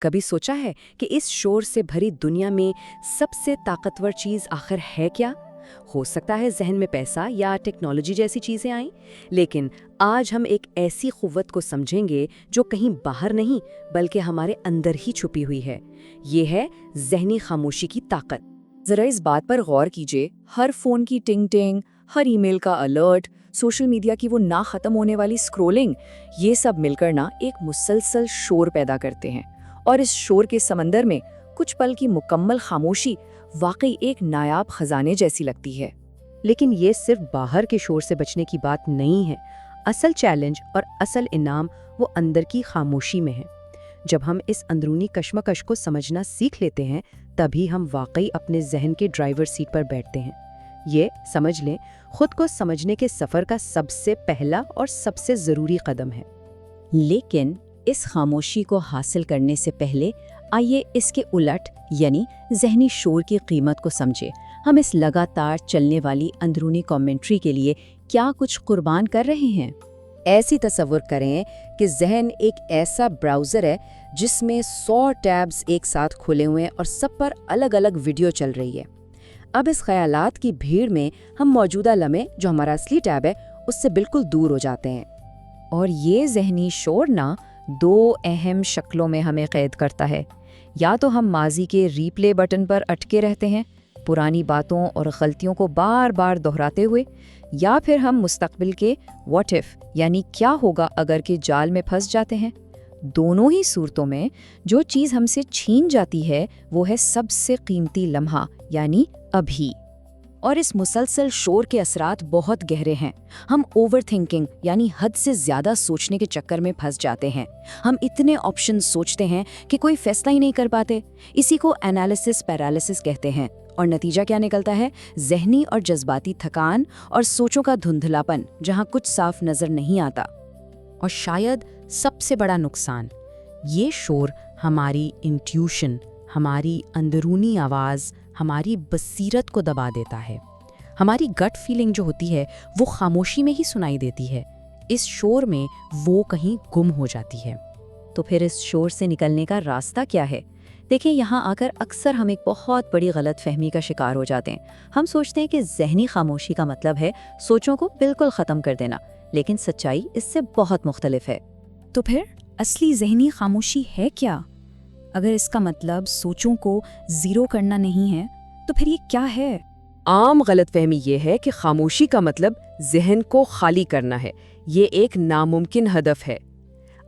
کبھی سوچا ہے کہ اس شور سے بھری دنیا میں سب سے طاقتور چیز آخر ہے کیا؟ ہو سکتا ہے ذہن میں پیسہ یا ٹیکنالوجی جیسی چیزیں آئیں، لیکن آج ہم ایک ایسی قوت کو سمجھیں گے جو کہیں باہر نہیں بلکہ ہمارے اندر ہی چھپی ہوئی ہے۔ یہ ہے ذہنی خاموشی کی طاقت۔ ذرا اس بات پر غور کیجئے، ہر فون کی ٹنگ ٹنگ، ہر ای میل کا الرٹ، سوشل میڈیا کی وہ نہ ختم ہونے والی سکرولنگ، یہ سب مل کر ایک مسلسل شور پیدا کرتے ہیں۔ اور اس شور کے سمندر میں کچھ پل کی مکمل خاموشی واقعی ایک نایاب خزانے جیسی لگتی ہے۔ لیکن یہ صرف باہر کے شور سے بچنے کی بات نہیں ہے۔ اصل چیلنج اور اصل انعام وہ اندر کی خاموشی میں ہے۔ جب ہم اس اندرونی کشمکش کو سمجھنا سیکھ لیتے ہیں تبھی ہم واقعی اپنے ذہن کے ڈرائیور سیٹ پر بیٹھتے ہیں۔ یہ سمجھ لیں خود کو سمجھنے کے سفر کا سب سے پہلا اور سب سے ضروری قدم ہے۔ لیکن اس خاموشی کو حاصل کرنے سے پہلے آئیے اس کے الٹ یعنی ذہنی شور کی قیمت کو سمجھیں۔ ہم اس لگاتار چلنے والی اندرونی کامنٹری کے لیے کیا کچھ قربان کر رہے ہیں؟ ایسی تصور کریں کہ ذہن ایک ایسا براؤزر ہے جس میں 100 ٹیبز ایک ساتھ کھلے ہوئے ہیں اور سب پر الگ الگ ویڈیو چل رہی ہے۔ اب اس خیالات کی بھیڑ میں ہم موجودہ لمحے جو ہمارا اصلی ٹیب ہے اس سے بالکل دور ہو جاتے ہیں۔ اور یہ ذہنی شور دو اہم شکلوں میں ہمیں قید کرتا ہے۔ یا تو ہم ماضی کے ری پلے بٹن پر اٹکے رہتے ہیں، پرانی باتوں اور غلطیوں کو بار بار دہراتے ہوئے، یا پھر ہم مستقبل کے واٹ ایف یعنی کیا ہوگا اگر کے جال میں پھنس جاتے ہیں۔ دونوں ہی صورتوں میں جو چیز ہم سے چھین جاتی ہے وہ ہے سب سے قیمتی لمحہ یعنی ابھی۔ اور اس مسلسل شور کے اثرات بہت گہرے ہیں۔ ہم اوور تھنکنگ یعنی حد سے زیادہ سوچنے کے چکر میں پھنس جاتے ہیں۔ ہم اتنے آپشن سوچتے ہیں کہ کوئی فیصلہ ہی نہیں کر پاتے۔ اسی کو انالیسس پیرالسس کہتے ہیں۔ اور نتیجہ کیا نکلتا ہے؟ ذہنی اور جذباتی تھکان اور سوچوں کا دھندلاپن جہاں کچھ صاف نظر نہیں آتا۔ اور شاید سب سے بڑا نقصان، یہ شور ہماری انٹیوشن، ہماری اندرونی آواز، ہماری بصیرت کو دبا دیتا ہے۔ ہماری گٹ فیلنگ جو ہوتی ہے وہ خاموشی میں ہی سنائی دیتی ہے، اس شور میں وہ کہیں گم ہو جاتی ہے۔ تو پھر اس شور سے نکلنے کا راستہ کیا ہے؟ دیکھیں، یہاں آ کر اکثر ہم ایک بہت بڑی غلط فہمی کا شکار ہو جاتے ہیں۔ ہم سوچتے ہیں کہ ذہنی خاموشی کا مطلب ہے سوچوں کو بالکل ختم کر دینا، لیکن سچائی اس سے بہت مختلف ہے۔ تو پھر اصلی ذہنی خاموشی ہے کیا؟ اگر اس کا مطلب سوچوں کو زیرو کرنا نہیں ہے تو پھر یہ کیا ہے؟ عام غلط فہمی یہ ہے کہ خاموشی کا مطلب ذہن کو خالی کرنا ہے۔ یہ ایک ناممکن ہدف ہے۔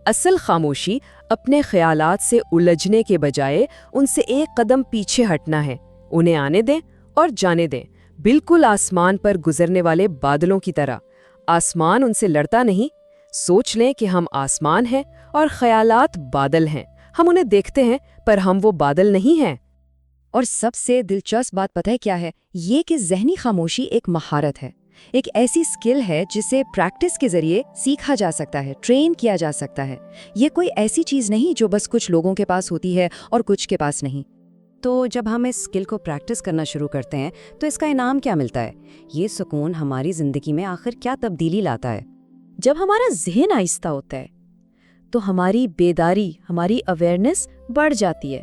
اصل خاموشی اپنے خیالات سے الجھنے کے بجائے ان سے ایک قدم پیچھے ہٹنا ہے، انہیں آنے دیں اور جانے دیں، بالکل آسمان پر گزرنے والے بادلوں کی طرح۔ آسمان ان سے لڑتا نہیں۔ سوچ لیں کہ ہم آسمان ہیں اور خیالات بادل ہیں۔ ہم انہیں دیکھتے ہیں پر ہم وہ بادل نہیں ہیں۔ اور سب سے دلچسپ بات پتہ ہے کیا ہے؟ یہ کہ ذہنی خاموشی ایک مہارت ہے، ایک ایسی سکل ہے جسے پریکٹس کے ذریعے سیکھا جا سکتا ہے، ٹرین کیا جا سکتا ہے۔ یہ کوئی ایسی چیز نہیں جو بس کچھ لوگوں کے پاس ہوتی ہے اور کچھ کے پاس نہیں۔ تو جب ہم اس سکل کو پریکٹس کرنا شروع کرتے ہیں تو اس کا انعام کیا ملتا ہے؟ یہ سکون ہماری زندگی میں آخر کیا تبدیلی لاتا ہے؟ جب ہمارا ذہن آہستہ ہوتا ہے تو ہماری بیداری، ہماری اویئرنیس بڑھ جاتی ہے۔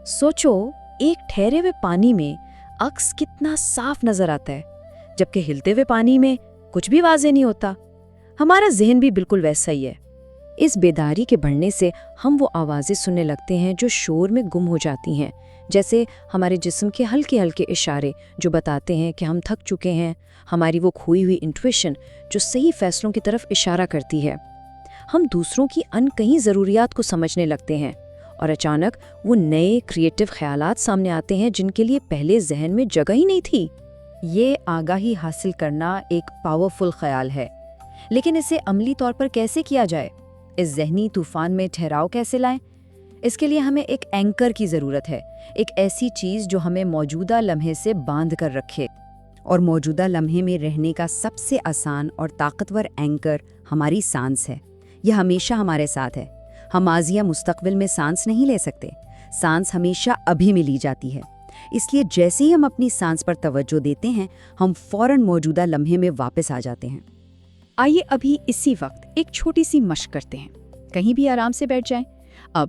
سوچو، ایک ٹھہرے ہوئے پانی میں عکس کتنا صاف نظر آتا ہے، جبکہ ہلتے ہوئے پانی میں کچھ بھی واضح نہیں ہوتا۔ ہمارا ذہن بھی بالکل ویسا ہی ہے۔ اس بیداری کے بڑھنے سے ہم وہ آوازیں سننے لگتے ہیں جو شور میں گم ہو جاتی ہیں، جیسے ہمارے جسم کے ہلکے ہلکے اشارے جو بتاتے ہیں کہ ہم تھک چکے ہیں، ہماری وہ کھوئی ہوئی انٹویشن جو صحیح فیصلوں کی طرف اشارہ کرتی ہے۔ ہم دوسروں کی انکہی ضروریات کو سمجھنے لگتے ہیں اور اچانک وہ نئے کریٹو خیالات سامنے آتے ہیں جن کے لیے پہلے ذہن میں جگہ ہی نہیں تھی۔ یہ آگاہی حاصل کرنا ایک پاورفل خیال ہے، لیکن اسے عملی طور پر کیسے کیا جائے؟ اس ذہنی طوفان میں ٹھہراؤ کیسے لائیں؟ اس کے لیے ہمیں ایک اینکر کی ضرورت ہے، ایک ایسی چیز جو ہمیں موجودہ لمحے سے باندھ کر رکھے۔ اور موجودہ لمحے میں رہنے کا سب سے آسان اور طاقتور اینکر ہماری سانس ہے۔ یہ ہمیشہ ہمارے ساتھ ہے۔ ہم ماضی یا مستقبل میں سانس نہیں لے سکتے، سانس ہمیشہ ابھی میں لی جاتی ہے۔ اس لیے جیسے ہی ہم اپنی سانس پر توجہ دیتے ہیں ہم فوراً موجودہ لمحے میں واپس آ جاتے ہیں۔ آئیے ابھی اسی وقت ایک چھوٹی سی مشق کرتے ہیں۔ کہیں بھی آرام سے بیٹھ جائیں۔ اب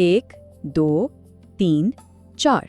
1, 2, 3, 4।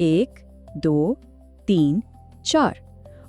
1, 2, 3, 4।